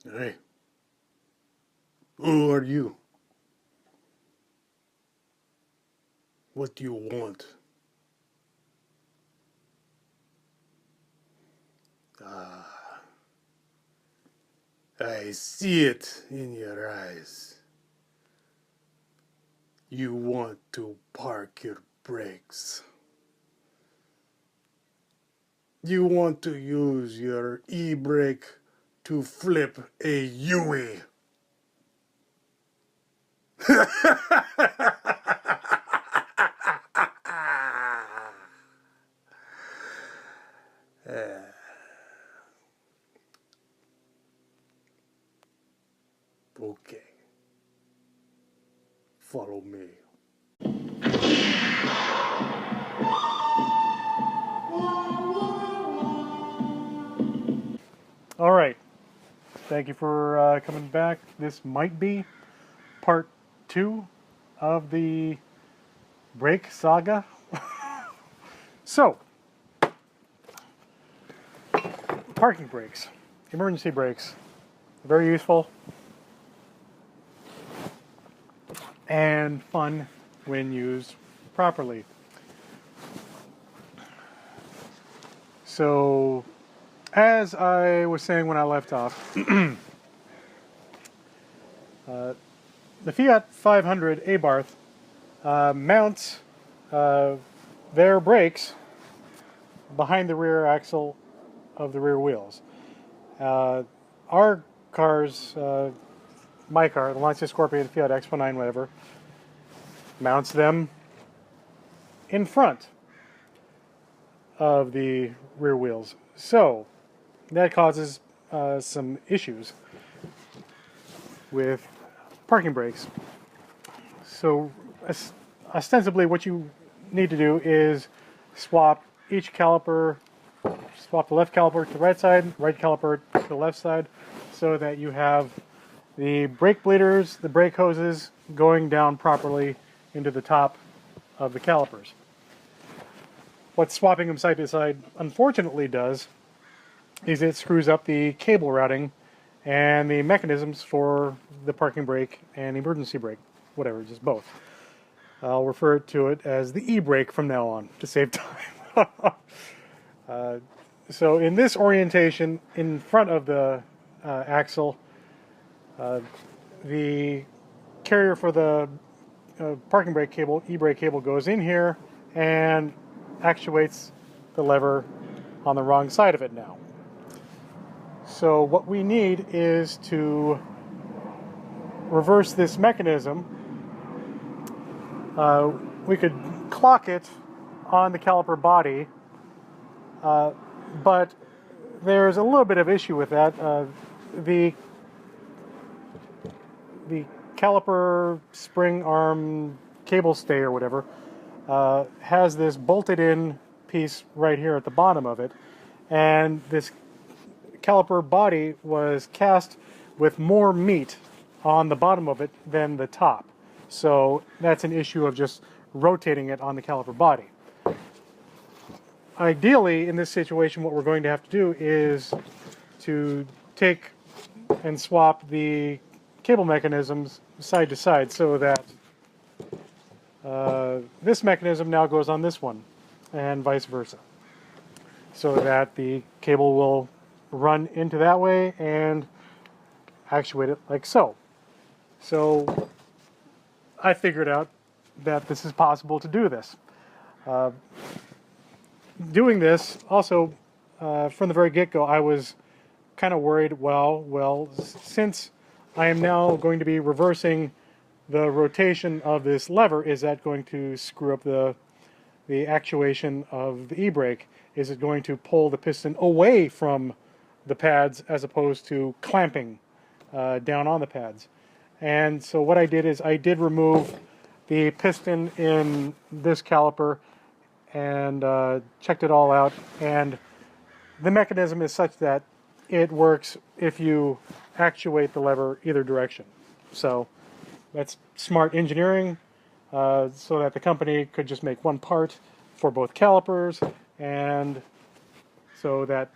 Hey, who are you? What do you want? Ah, I see it in your eyes. You want to park your brakes. You want to use your e-brake to flip a Yui. Okay, follow me. All right. Thank you for coming back. This might be part 2 of the brake saga. So, parking brakes, emergency brakes, very useful and fun when used properly. So, as I was saying when I left off, the Fiat 500 Abarth mounts their brakes behind the rear axle of the rear wheels. Our cars, my car, the Lancia Scorpion, Fiat X19, whatever, mounts them in front of the rear wheels. So that causes some issues with parking brakes. So ostensibly what you need to do is swap each caliper, swap the left caliper to the right side, right caliper to the left side, so that you have the brake bleeders, the brake hoses going down properly into the top of the calipers. What swapping them side to side unfortunately does is it screws up the cable routing and the mechanisms for the parking brake and emergency brake, whatever, just both. I'll refer to it as the e-brake from now on to save time. So in this orientation, in front of the axle, the carrier for the parking brake cable, e-brake cable, goes in here and actuates the lever on the wrong side of it now. So what we need is to reverse this mechanism. We could clock it on the caliper body, but there's a little bit of issue with that. The caliper spring arm cable stay or whatever has this bolted in piece right here at the bottom of it, and this caliper body was cast with more meat on the bottom of it than the top. So that's an issue of just rotating it on the caliper body. Ideally, in this situation, what we're going to have to do is to take and swap the cable mechanisms side to side so that this mechanism now goes on this one and vice versa, so that the cable will run into that way and actuate it like so. So I figured out that this is possible to do this. Doing this also, from the very get-go, I was kind of worried, well, since I am now going to be reversing the rotation of this lever, is that going to screw up the actuation of the e-brake? Is it going to pull the piston away from the pads as opposed to clamping down on the pads? And so what I did is I did remove the piston in this caliper and checked it all out, and the mechanism is such that it works if you actuate the lever either direction. So that's smart engineering, so that the company could just make one part for both calipers, and so that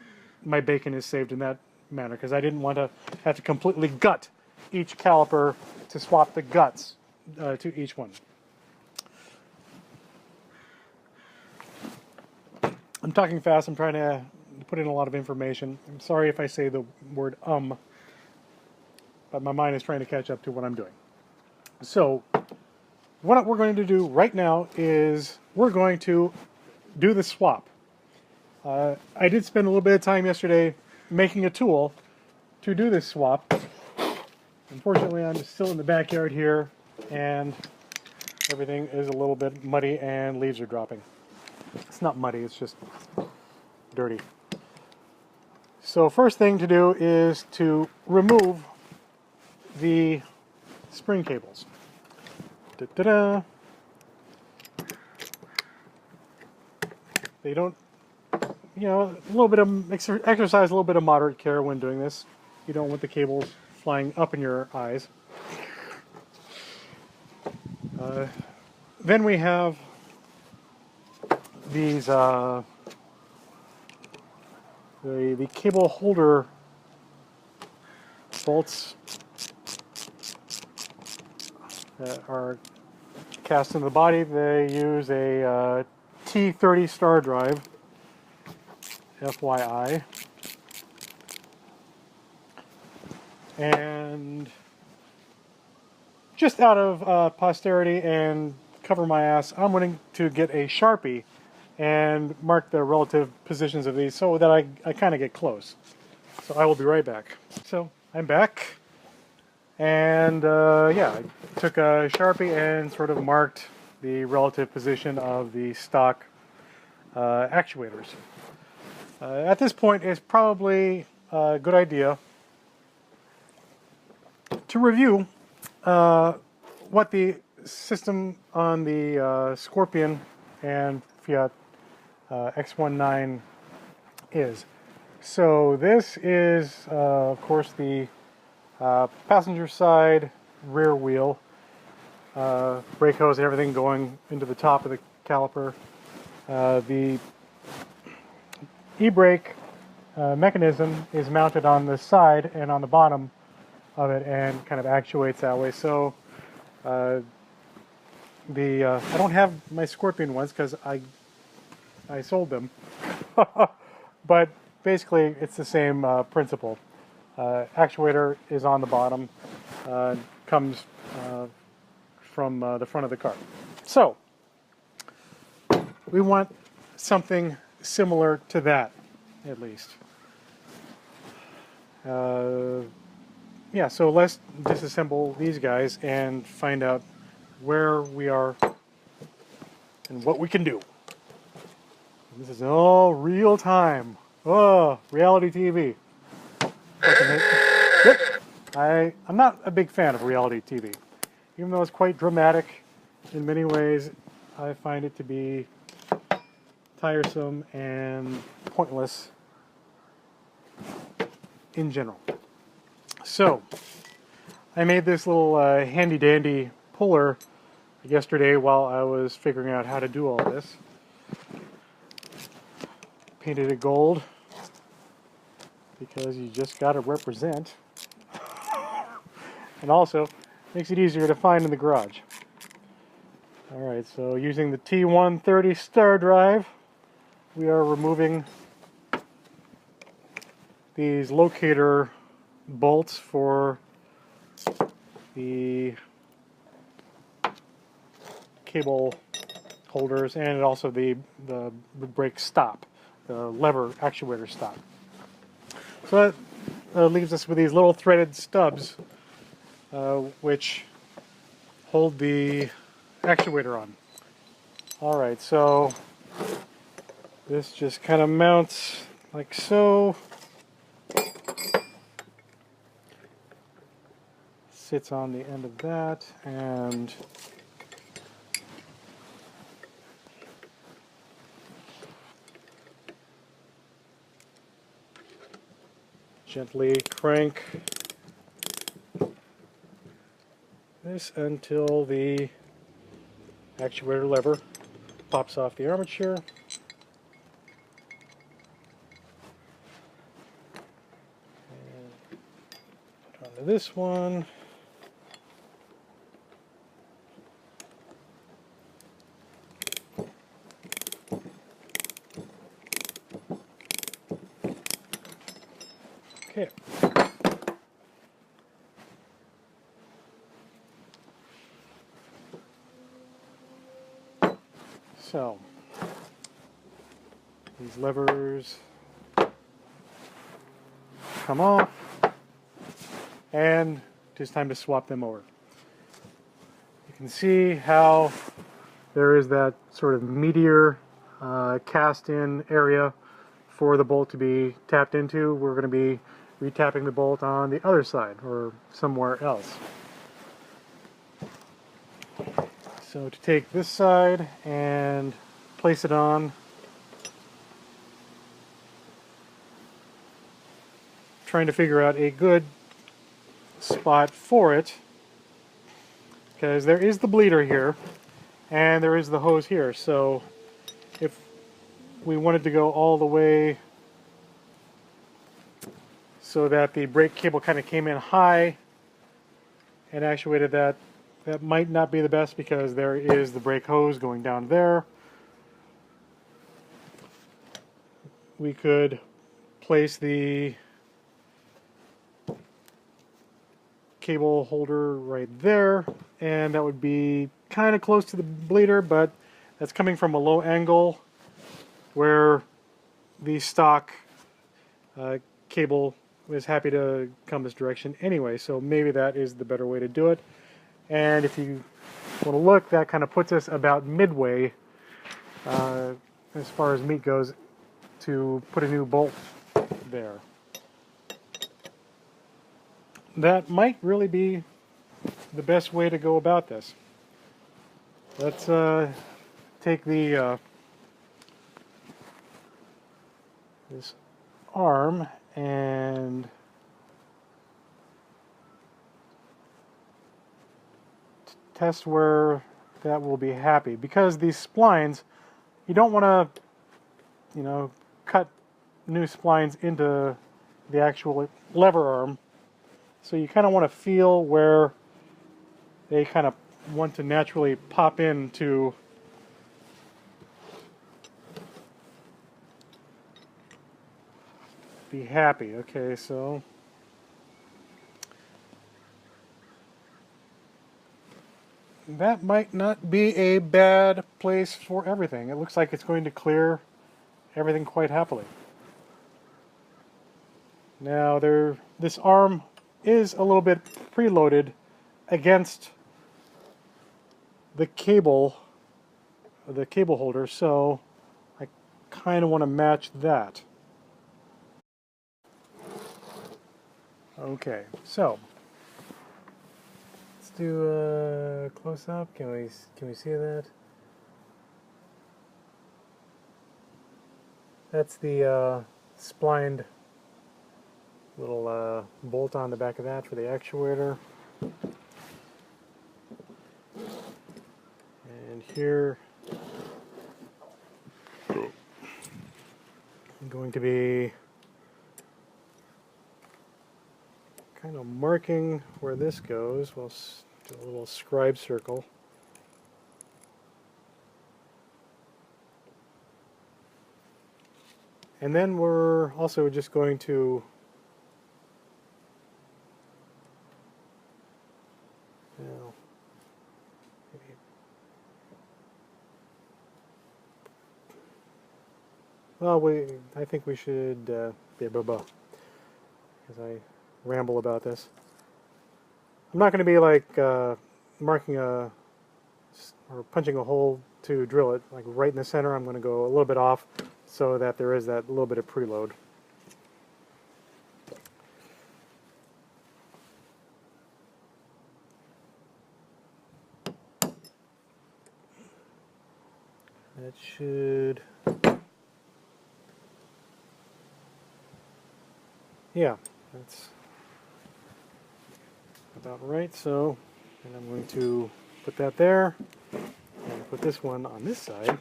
my bacon is saved in that manner because I didn't want to have to completely gut each caliper to swap the guts to each one. I'm talking fast. I'm trying to put in a lot of information. I'm sorry if I say the word but my mind is trying to catch up to what I'm doing. So what we're going to do right now is we're going to do the swap. I did spend a little bit of time yesterday making a tool to do this swap. Unfortunately, I'm still in the backyard here, and everything is a little bit muddy and leaves are dropping. It's not muddy, it's just dirty. So first thing to do is to remove the spring cables. Da-da-da. They don't, you know, a little bit of exercise, a little bit of moderate care when doing this. You don't want the cables flying up in your eyes. Then we have these the cable holder bolts that are cast into the body. They use a T30 star drive, FYI. And just out of posterity and cover my ass, I'm going to get a Sharpie and mark the relative positions of these so that I kind of get close. So I will be right back. So I'm back, and yeah, I took a Sharpie and sort of marked the relative position of the stock actuators. At this point, it's probably a good idea to review what the system on the Scorpion and Fiat X19 is. So this is, of course, the passenger side rear wheel, brake hose and everything going into the top of the caliper. The e-brake mechanism is mounted on the side and on the bottom of it and kind of actuates that way. So I don't have my Scorpion ones because I sold them, but basically it's the same principle. Actuator is on the bottom, comes from the front of the car. So we want something similar to that, at least. Yeah, so let's disassemble these guys and find out where we are and what we can do. This is all real time. Oh, reality TV. I'm not a big fan of reality TV. Even though it's quite dramatic in many ways, I find it to be tiresome and pointless in general. So, I made this little handy-dandy puller yesterday while I was figuring out how to do all this. Painted it gold because you just got to represent. And also, makes it easier to find in the garage. Alright, so using the T130 star drive, we are removing these locator bolts for the cable holders and also the brake stop, the lever actuator stop. So that leaves us with these little threaded stubs which hold the actuator on. Alright, so this just kind of mounts like so. Sits on the end of that and gently crank this until the actuator lever pops off the armature. out of this one. Okay. So, these levers come off, and it's time to swap them over. You can see how there is that sort of meteor cast-in area for the bolt to be tapped into. We're going to be retapping the bolt on the other side or somewhere else. So to take this side and place it on, trying to figure out a good spot for it, because there is the bleeder here and there is the hose here. So if we wanted to go all the way so that the brake cable kind of came in high and actuated that, that might not be the best, because there is the brake hose going down there. We could place the cable holder right there, and that would be kind of close to the bleeder, but that's coming from a low angle where the stock cable was happy to come this direction anyway, so maybe that is the better way to do it. And if you want to look, that kind of puts us about midway as far as meat goes to put a new bolt there. That might really be the best way to go about this. Let's take the this arm and test where that will be happy, because these splines, you don't want to, you know, cut new splines into the actual lever arm. So you kind of want to feel where they kind of want to naturally pop in to be happy. Okay, so that might not be a bad place for everything. It looks like it's going to clear everything quite happily. Now this arm is a little bit preloaded against the cable holder, so I kind of want to match that. Okay, so let's do a close up. Can we see that? That's the splined little bolt on the back of that for the actuator. And here I'm going to be kind of marking where this goes. We'll do a little scribe circle. And then we're also just going to I think we should because I ramble about this. I'm not going to be like marking or punching a hole to drill it like right in the center. I'm going to go a little bit off so that there is that little bit of preload. That should, yeah, that's about right. So, and I'm going to put that there and put this one on this side.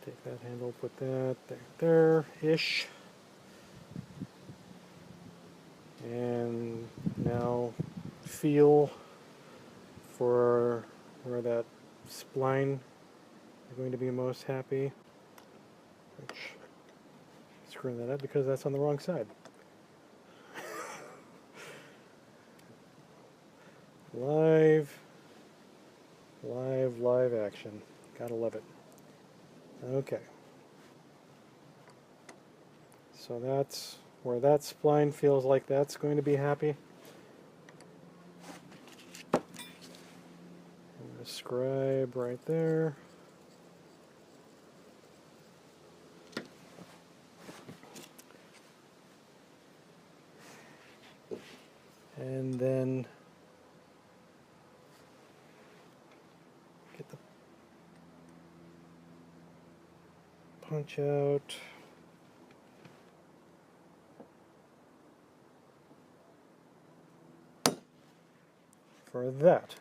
Take that handle, put that there-ish. And now feel for where that spline is going to be most happy. Which, screwing that up because that's on the wrong side. Live action. Gotta love it. Okay. So that's where that spline feels like that's going to be happy. I'm going to scribe right there. And then get the punch out. For that.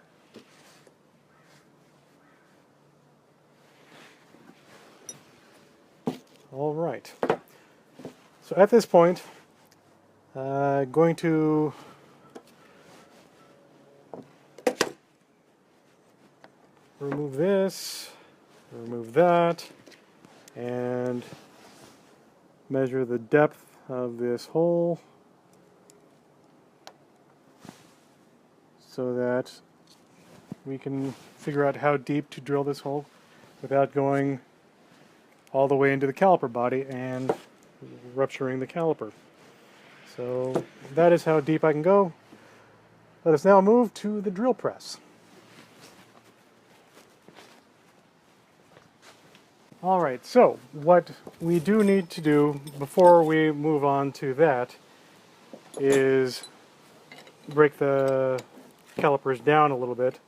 All right. So at this point, going to remove this, remove that, and measure the depth of this hole so that we can figure out how deep to drill this hole without going all the way into the caliper body and rupturing the caliper. So that is how deep I can go. Let us now move to the drill press. Alright, so what we do need to do before we move on to that is break the calipers down a little bit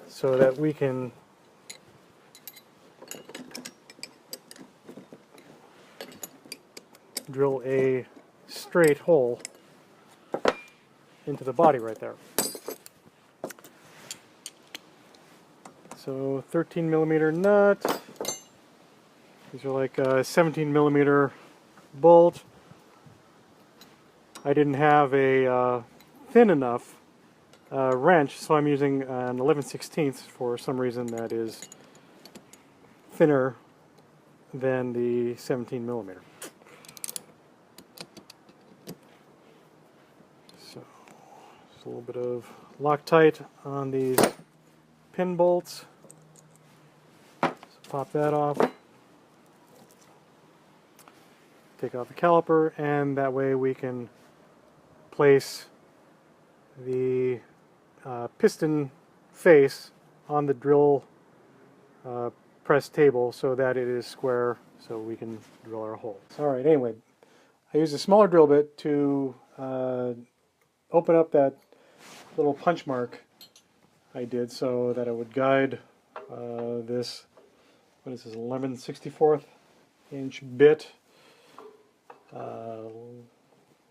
so that we can drill a straight hole into the body right there. So 13 millimeter nut. These are like a 17 millimeter bolt. I didn't have a thin enough wrench, so I'm using an 11/16 for some reason that is thinner than the 17 millimeter. So just a little bit of Loctite on these pin bolts. So pop that off. Take off the caliper, and that way we can place the piston face on the drill press table so that it is square so we can drill our hole. Alright, anyway, I used a smaller drill bit to open up that little punch mark I did so that it would guide this, what is this, 11/64 inch bit. A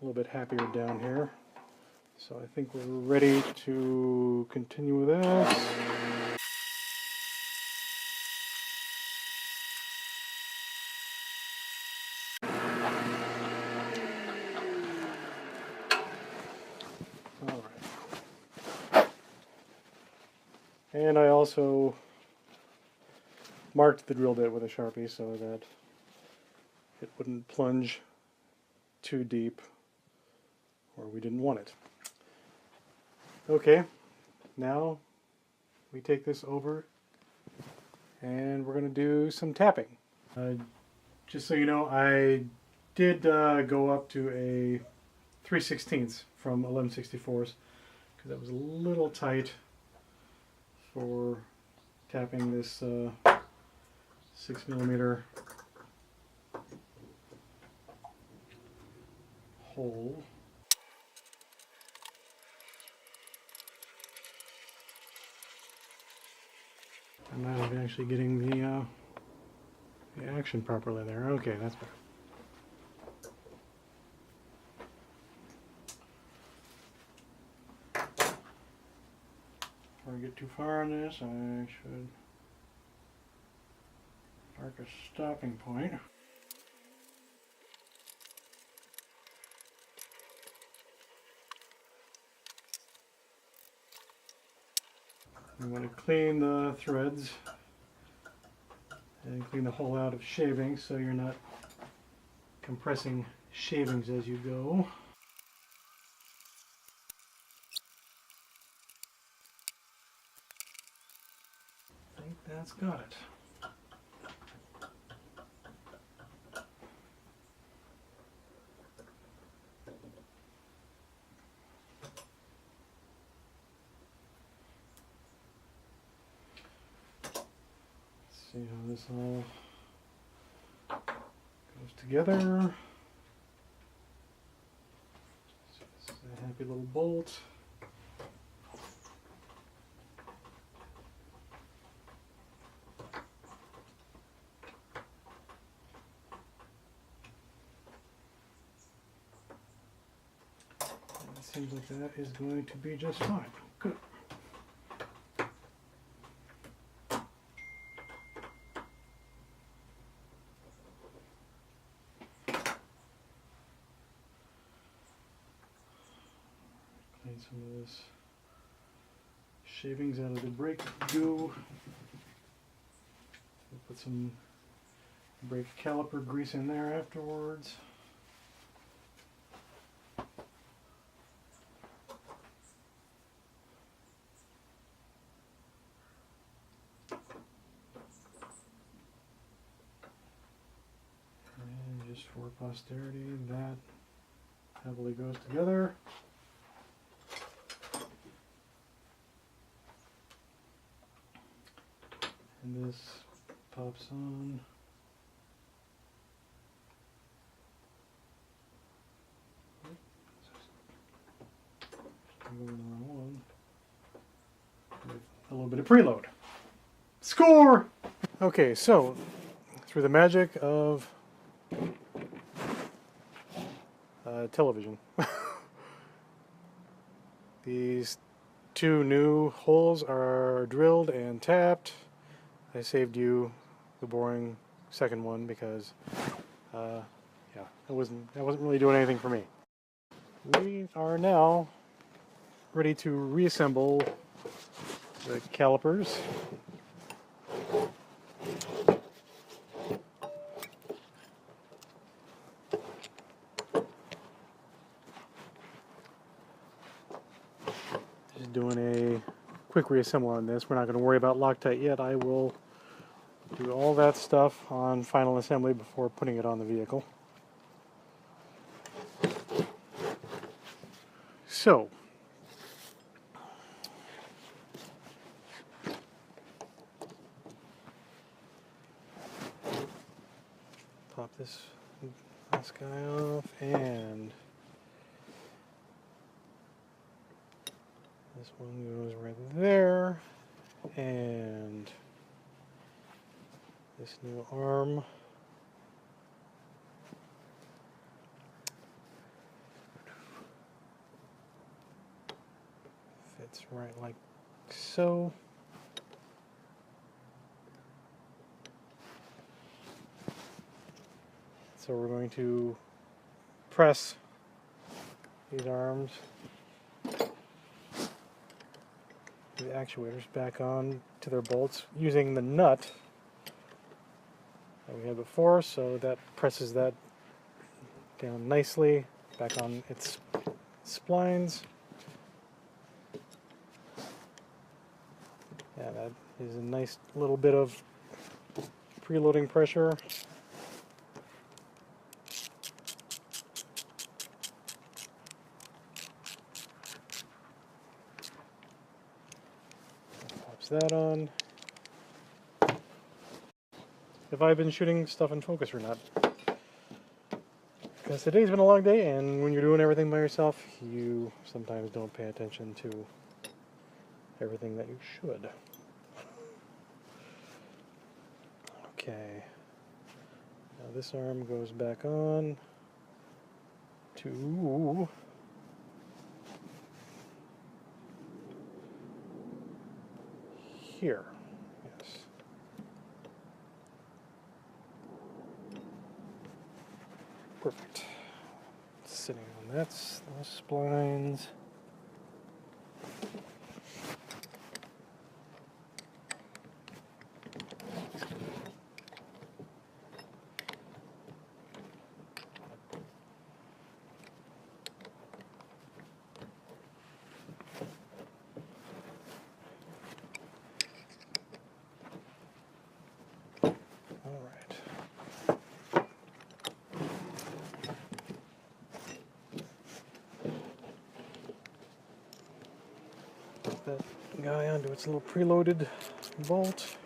little bit happier down here. So I think we're ready to continue with this. All right. And I also marked the drill bit with a Sharpie so that it wouldn't plunge too deep where we didn't want it. Okay, now we take this over and we're going to do some tapping. Just so you know, I did go up to a 3/16 from 11/64s because that was a little tight for tapping this 6 millimeter hole. I'm not even actually getting the action properly there. Okay, that's better. Before I get too far on this, I should Mark a stopping point. You want to clean the threads and clean the hole out of shavings so you're not compressing shavings as you go. I think that's got it. See how this all goes together. So this is a happy little bolt. And it seems like that is going to be just fine. Good. Clean some of this shavings out of the brake goo. We'll put some brake caliper grease in there afterwards. And just for posterity, that heavily goes together. And this pops on. I'm going the wrong one. With a little bit of preload. Score! Okay, so through the magic of television, these two new holes are drilled and tapped. I saved you the boring second one because, yeah, that wasn't really doing anything for me. We are now ready to reassemble the calipers. Just doing a quick reassemble on this. We're not going to worry about Loctite yet. I will do all that stuff on final assembly before putting it on the vehicle. So, pop this guy off, and this one goes right there, and this new arm fits right like so. So we're going to press these arms, the actuators back on to their bolts using the nut that we had before, so that presses that down nicely back on its splines. Yeah, that is a nice little bit of preloading pressure. Pops that on. Have I been shooting stuff in focus or not? Because today's been a long day, and when you're doing everything by yourself, you sometimes don't pay attention to everything that you should. Okay. Now this arm goes back on to here. Yes. Perfect. Sitting on those splines. That guy onto its little preloaded bolt.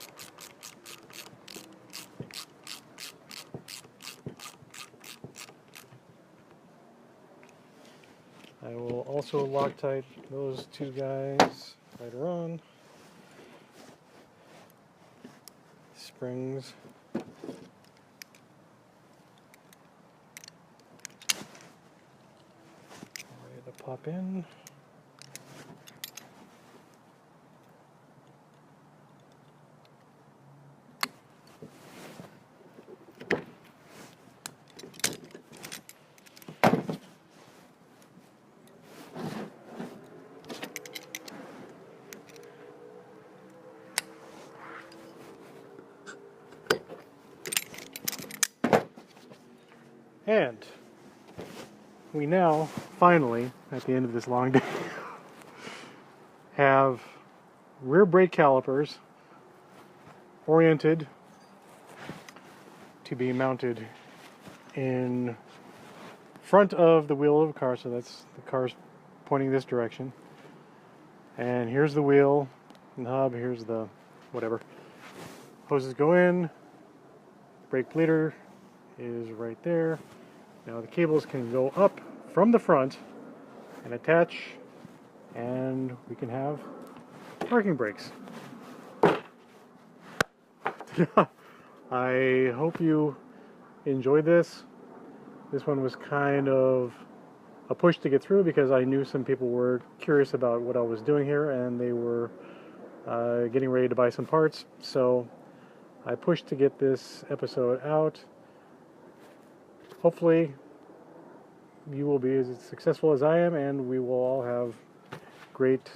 I will also Loctite those two guys later on. Springs. Ready to pop in. And we now, finally, at the end of this long day, have rear brake calipers oriented to be mounted in front of the wheel of a car, so that's the car's pointing this direction. And here's the wheel and hub, here's the whatever. Hoses go in, brake bleeder is right there. Now the cables can go up from the front and attach, and we can have parking brakes. I hope you enjoyed this. This one was kind of a push to get through because I knew some people were curious about what I was doing here, and they were getting ready to buy some parts. So I pushed to get this episode out. Hopefully you will be as successful as I am, and we will all have great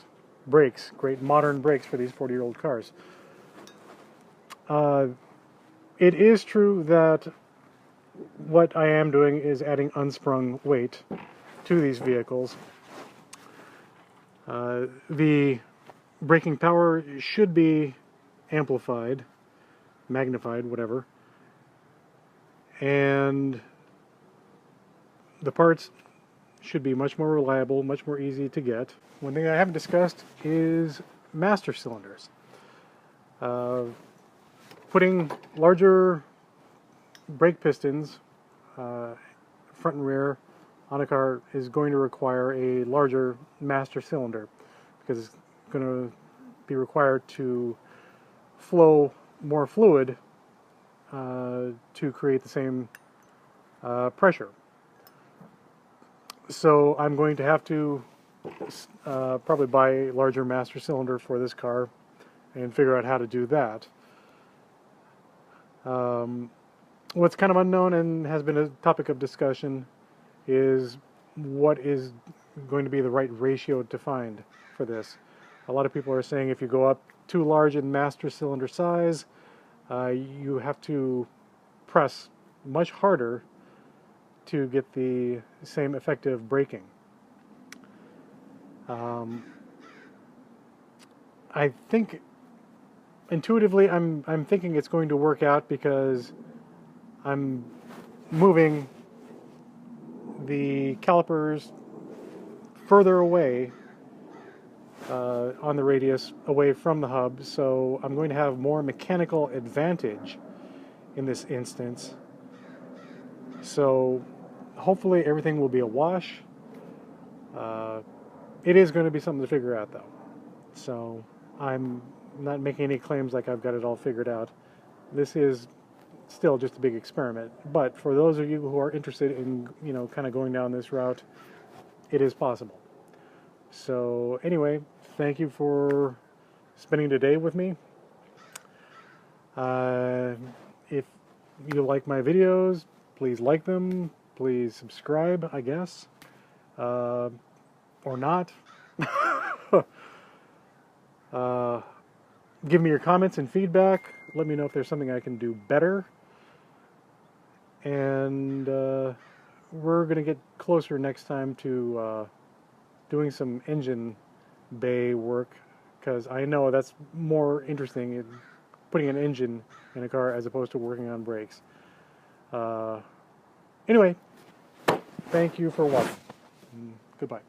brakes, great modern brakes for these 40-year-old cars. It is true that what I am doing is adding unsprung weight to these vehicles. The braking power should be amplified, magnified, whatever, and the parts should be much more reliable, much more easy to get. One thing I haven't discussed is master cylinders. Putting larger brake pistons, front and rear, on a car is going to require a larger master cylinder because it's going to be required to flow more fluid to create the same pressure. So I'm going to have to probably buy a larger master cylinder for this car and figure out how to do that. What's kind of unknown and has been a topic of discussion is what is going to be the right ratio to find for this. A lot of people are saying if you go up too large in master cylinder size, you have to press much harder to get the same effective braking. I think intuitively I'm thinking it's going to work out because I'm moving the calipers further away on the radius away from the hub, so I'm going to have more mechanical advantage in this instance. So hopefully everything will be a wash. It is going to be something to figure out though. So I'm not making any claims like I've got it all figured out. This is still just a big experiment. But for those of you who are interested in, kind of going down this route, it is possible. So anyway, thank you for spending the day with me. If you like my videos, please like them. please subscribe, I guess, or not. Give me your comments and feedback. Let me know if there's something I can do better. And we're going to get closer next time to doing some engine bay work, because I know that's more interesting in putting an engine in a car as opposed to working on brakes. Anyway, thank you for watching. Goodbye.